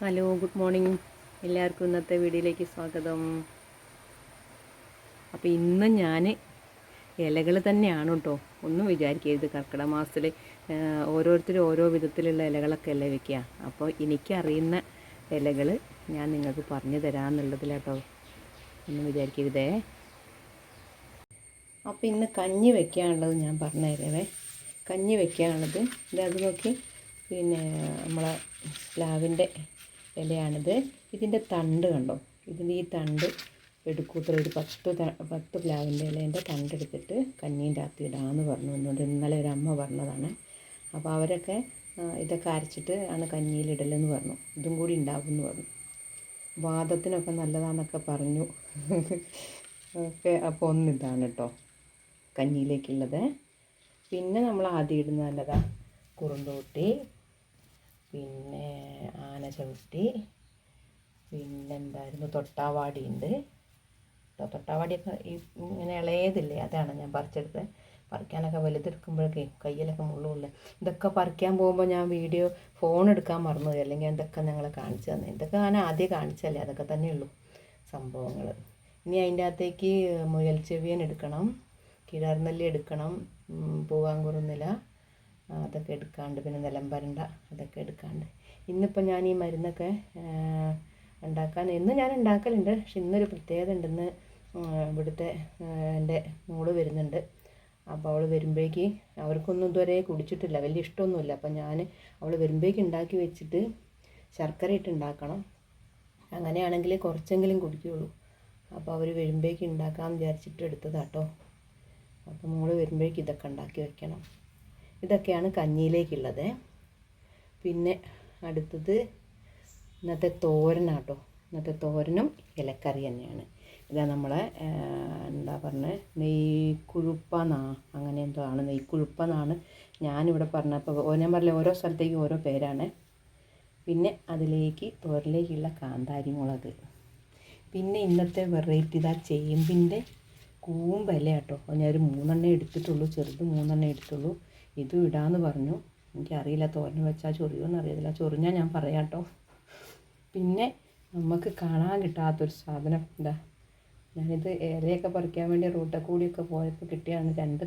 Hello, good morning. എല്ലാവർക്കും ഇന്നത്തെ വീഡിയോയിലേക്ക് സ്വാഗതം. അപ്പോൾ ഇന്ന് ഞാൻ ഇലകൾ തന്നെയാണ് കേട്ടോ. ഒന്നും വിചാരിക്കരുത്, കർക്കിടക മാസത്തിൽ ഓരോരുത്തരും ഓരോ വിധത്തിലുള്ള ഇലകളൊക്കെ അല്ലേ വയ്ക്കുക. അപ്പോൾ എനിക്കറിയുന്ന ഇലകൾ ഞാൻ നിങ്ങൾക്ക് പറഞ്ഞു തരാമെന്നുള്ളതിലാട്ടോ, ഒന്നും വിചാരിക്കരുതേ. അപ്പോൾ ഇന്ന് കഞ്ഞി വയ്ക്കാനുള്ളത് ഞാൻ പറഞ്ഞു തരാവേ. കഞ്ഞി വയ്ക്കാനുള്ളത് ഇത് നോക്കി, പിന്നെ നമ്മളെ പ്ലാവിൻ്റെ ഇലയാണിത്. ഇതിൻ്റെ തണ്ട് കണ്ടോ, ഇതിൻ്റെ ഈ തണ്ട് എടുക്കൂത്ര ഒരു 10 പ്ലാവിൻ്റെ ഇലേൻ്റെ തണ്ടെടുത്തിട്ട് കഞ്ഞീൻ്റെ അകത്ത് ഇടാമെന്ന് പറഞ്ഞു എന്നുകൊണ്ട് ഇന്നലെ ഒരു അമ്മ പറഞ്ഞതാണ്. അപ്പോൾ അവരൊക്കെ ഇതൊക്കെ അരച്ചിട്ട് ആണ് കഞ്ഞിയിലിടലെന്ന് പറഞ്ഞു. ഇതും കൂടി ഉണ്ടാകുമെന്ന് പറഞ്ഞു. വാദത്തിനൊക്കെ നല്ലതാണെന്നൊക്കെ പറഞ്ഞു. ഓക്കെ, അപ്പോൾ ഒന്നിതാണ് കേട്ടോ കഞ്ഞിയിലേക്കുള്ളത്. പിന്നെ നമ്മൾ ആദ്യം ഇടുന്ന നല്ലതാ കുറുന്തോട്ടി, പിന്നെ ആനചവിട്ടി, പിന്നെന്തായിരുന്നു തൊട്ടാവാടി ഉണ്ട്. തൊട്ടാവാടിയൊക്കെ ഈ ഇങ്ങനെ ഇളയതില്ലേ, അതാണ് ഞാൻ പറിച്ചെടുത്തത്. പറിക്കാനൊക്കെ വലുതെടുക്കുമ്പോഴൊക്കെ കയ്യിലൊക്കെ മുള്ളുമില്ല. ഇതൊക്കെ പറിക്കാൻ പോകുമ്പോൾ ഞാൻ ഫോൺ എടുക്കാൻ മറന്നുപോയി, അല്ലെങ്കിൽ എന്തൊക്കെ ഞങ്ങളെ കാണിച്ചു തന്നെ. ഇതൊക്കെ ഞാൻ ആദ്യം കാണിച്ചല്ലേ, അതൊക്കെ തന്നെയുള്ളൂ സംഭവങ്ങൾ. ഇനി അതിൻ്റെ അകത്തേക്ക് മുയൽ ചെവിയൻ എടുക്കണം, കിഴാർനെല്ലി എടുക്കണം, പൂവാങ്കുറുന്നില അതൊക്കെ എടുക്കാണ്ട്, പിന്നെ നിലമ്പരണ്ട അതൊക്കെ എടുക്കാണ്ട്. ഇന്നിപ്പോൾ ഞാൻ ഈ മരുന്നൊക്കെ ഉണ്ടാക്കാൻ ഞാൻ ഉണ്ടാക്കലുണ്ട്. പക്ഷെ ഇന്നൊരു പ്രത്യേകത ഉണ്ടെന്ന്. ഇവിടുത്തെ എൻ്റെ മോള് വരുന്നുണ്ട്. അപ്പോൾ അവൾ വരുമ്പോഴേക്ക് അവർക്കൊന്നും ഇതുവരെ കുടിച്ചിട്ടില്ല, വലിയ ഇഷ്ടമൊന്നുമില്ല. അപ്പം അവൾ വരുമ്പോഴേക്ക് ഉണ്ടാക്കി വെച്ചിട്ട് ശർക്കര ഇട്ട് ഉണ്ടാക്കണം. അങ്ങനെയാണെങ്കിൽ കുറച്ചെങ്കിലും കുടിക്കുകയുള്ളൂ. അപ്പോൾ അവർ വരുമ്പോഴേക്ക് ഉണ്ടാക്കാമെന്ന് വിചാരിച്ചിട്ട് എടുത്തതാട്ടോ. അപ്പോൾ മോള് വരുമ്പോഴേക്ക് ഇതൊക്കെ ഉണ്ടാക്കി വെക്കണം. ഇതൊക്കെയാണ് കഞ്ഞിയിലേക്കുള്ളത്. പിന്നെ അടുത്തത് ഇന്നത്തെ തോരനാട്ടോ. ഇന്നത്തെ തോരനും ഇലക്കറി തന്നെയാണ്. ഇതാ നമ്മളെ എന്താ പറഞ്ഞത്, നെയ്ക്കുഴുപ്പെന്നാ, അങ്ങനെ എന്തോ ആണ്, നെയ്ക്കുഴുപ്പെന്നാണ് ഞാനിവിടെ പറഞ്ഞപ്പോൾ. ഞാൻ പറഞ്ഞില്ല, ഓരോ സ്ഥലത്തേക്കും ഓരോ പേരാണ്. പിന്നെ അതിലേക്ക് തോരനിലേക്കുള്ള കാന്താരി മുളക്. പിന്നെ ഇന്നത്തെ വെറൈറ്റി ഇതാ ചേമ്പിൻ്റെ കൂമ്പല കേട്ടോ. ഞാനൊരു 3 എടുത്തിട്ടുള്ളൂ, ചെറുത് 3 എടുത്തുള്ളൂ. ഇതും ഇടാമെന്ന് പറഞ്ഞു. എനിക്കറിയില്ല തോരൻ വെച്ചാൽ ചൊറിയുമെന്ന് അറിയത്തില്ല. ചൊറിഞ്ഞാൽ ഞാൻ പറയാം കേട്ടോ. പിന്നെ നമുക്ക് കാണാൻ കിട്ടാത്തൊരു സാധനം എന്താ, ഞാനിത് ഇലയൊക്കെ പറിക്കാൻ വേണ്ടി റൂട്ടിൽ കൂടിയൊക്കെ പോയപ്പോൾ കിട്ടിയാണ് 2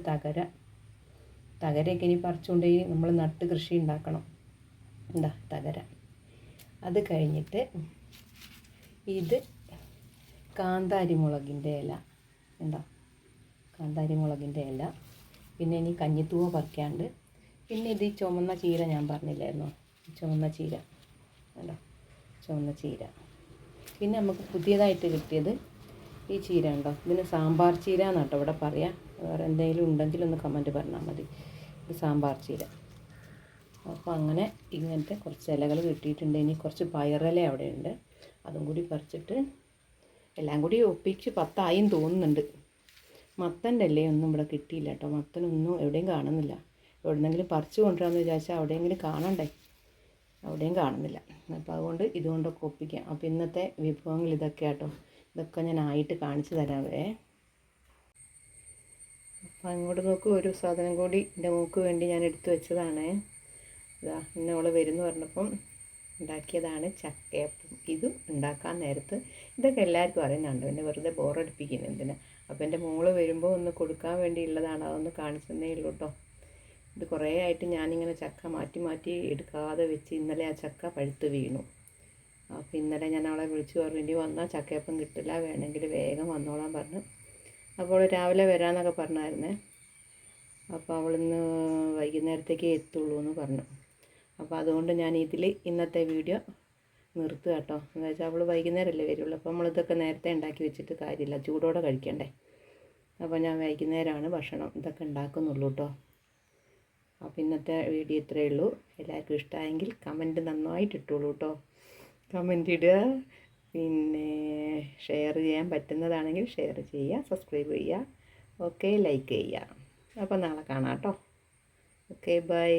തകരയൊക്കെ ഇനി പറിച്ചുകൊണ്ടുപോയി നമ്മൾ നട്ട് കൃഷി ഉണ്ടാക്കണം. എന്താ തകര. അത് കഴിഞ്ഞിട്ട് ഇത് കാന്താരി മുളകിൻ്റെ ഇല ഉണ്ടോ, കാന്താരി മുളകിൻ്റെ ഇല. പിന്നെ ഇനി കഞ്ഞിത്തൂവ പറിക്കാണ്ട്. പിന്നെ ഇത് ഈ ചുമന്ന ചീര ഞാൻ പറഞ്ഞില്ലായിരുന്നോ, ചുമന്ന ചീര ഉണ്ടോ, ചുമന്ന ചീര. പിന്നെ നമുക്ക് പുതിയതായിട്ട് കിട്ടിയത് ഈ ചീര ഉണ്ടോ, ഇതിന് സാമ്പാർ ചീര എന്നാട്ടോ ഇവിടെ പറയാം. വേറെ എന്തെങ്കിലും ഉണ്ടെങ്കിലൊന്ന് കമൻറ്റ് പറഞ്ഞാൽ മതി. ഇത് സാമ്പാർ ചീര. അപ്പോൾ അങ്ങനെ ഇങ്ങനത്തെ കുറച്ച് ഇലകൾ കിട്ടിയിട്ടുണ്ട്. ഇനി കുറച്ച് പയറില അവിടെ ഉണ്ട്, അതും കൂടി പറിച്ചിട്ട് എല്ലാം കൂടി ഒപ്പിച്ച് 10 ആയും തോന്നുന്നുണ്ട്. മത്തൻ്റെ ഒന്നും ഇവിടെ കിട്ടിയില്ല കേട്ടോ. മത്തനൊന്നും എവിടെയും കാണുന്നില്ല. എവിടെന്നെങ്കിലും പറിച്ചു കൊണ്ടുവരാമെന്ന് വിചാരിച്ചാൽ അവിടെയെങ്കിലും കാണണ്ടേ, അവിടെയും കാണുന്നില്ല. അപ്പോൾ അതുകൊണ്ട് ഇതുകൊണ്ടൊക്കെ ഒപ്പിക്കാം. അപ്പോൾ ഇന്നത്തെ വിഭവങ്ങൾ ഇതൊക്കെ കേട്ടോ. ഇതൊക്കെ ഞാൻ ആയിട്ട് കാണിച്ചു തരാവേ. അപ്പോൾ അങ്ങോട്ട് നോക്കൂ, ഒരു സാധനം കൂടി എൻ്റെ മോൾക്ക് വേണ്ടി ഞാൻ എടുത്തു വെച്ചതാണ്. ഇതാ ഇന്നവൾ വരുമെന്ന് പറഞ്ഞപ്പം ഉണ്ടാക്കിയതാണ് ചക്കയപ്പം. ഇതും ഉണ്ടാക്കാൻ നേരത്ത് ഇതൊക്കെ എല്ലാവർക്കും അറിയുന്നുണ്ട്, പിന്നെ വെറുതെ ബോറടിപ്പിക്കുന്നു എന്തിനാ. അപ്പോൾ എൻ്റെ മോള് വരുമ്പോൾ ഒന്ന് കൊടുക്കാൻ വേണ്ടിയുള്ളതാണ്, അതൊന്ന് കാണിച്ചെന്നേ ഉള്ളൂ കേട്ടോ. ഇത് കുറേ ആയിട്ട് ഞാനിങ്ങനെ ചക്ക മാറ്റി മാറ്റി എടുക്കാതെ വെച്ച് ഇന്നലെ ആ ചക്ക പഴുത്ത് വീണു. അപ്പോൾ ഇന്നലെ ഞാൻ അവളെ വിളിച്ചു പറഞ്ഞു, ഇനി വന്നാൽ ചക്കയപ്പം കിട്ടില്ല, വേണമെങ്കിൽ വേഗം വന്നോളാൻ പറഞ്ഞു. അപ്പോൾ രാവിലെ വരാമെന്നൊക്കെ പറഞ്ഞായിരുന്നേ. അപ്പോൾ അവളിന്ന് വൈകുന്നേരത്തേക്ക് എത്തുള്ളൂ എന്ന് പറഞ്ഞു. അപ്പോൾ അതുകൊണ്ട് ഞാൻ ഇന്നത്തെ വീഡിയോ നിർത്തുക കേട്ടോ. എന്ന് വെച്ചാൽ അവൾ വൈകുന്നേരമല്ലേ വരുള്ളൂ. അപ്പോൾ നമ്മളിതൊക്കെ നേരത്തെ ഉണ്ടാക്കി വെച്ചിട്ട് കാര്യമില്ല, ചൂടോടെ കഴിക്കണ്ടേ. അപ്പോൾ ഞാൻ വൈകുന്നേരമാണ് ഭക്ഷണം ഇതൊക്കെ ഉണ്ടാക്കുന്നുള്ളൂ കേട്ടോ. അപ്പോൾ ഇന്നത്തെ വീഡിയോ ഇത്രയേ ഉള്ളൂ. എല്ലാവർക്കും ഇഷ്ടമായെങ്കിൽ കമൻറ്റ് നന്നായിട്ട് ഇട്ടുള്ളൂ കേട്ടോ. കമൻറ്റ് ഇടുക, പിന്നെ ഷെയർ ചെയ്യാൻ പറ്റുന്നതാണെങ്കിൽ ഷെയർ ചെയ്യുക, സബ്സ്ക്രൈബ് ചെയ്യുക, ഓക്കെ, ലൈക്ക് ചെയ്യുക. അപ്പോൾ നാളെ കാണാം കേട്ടോ. Okay, by.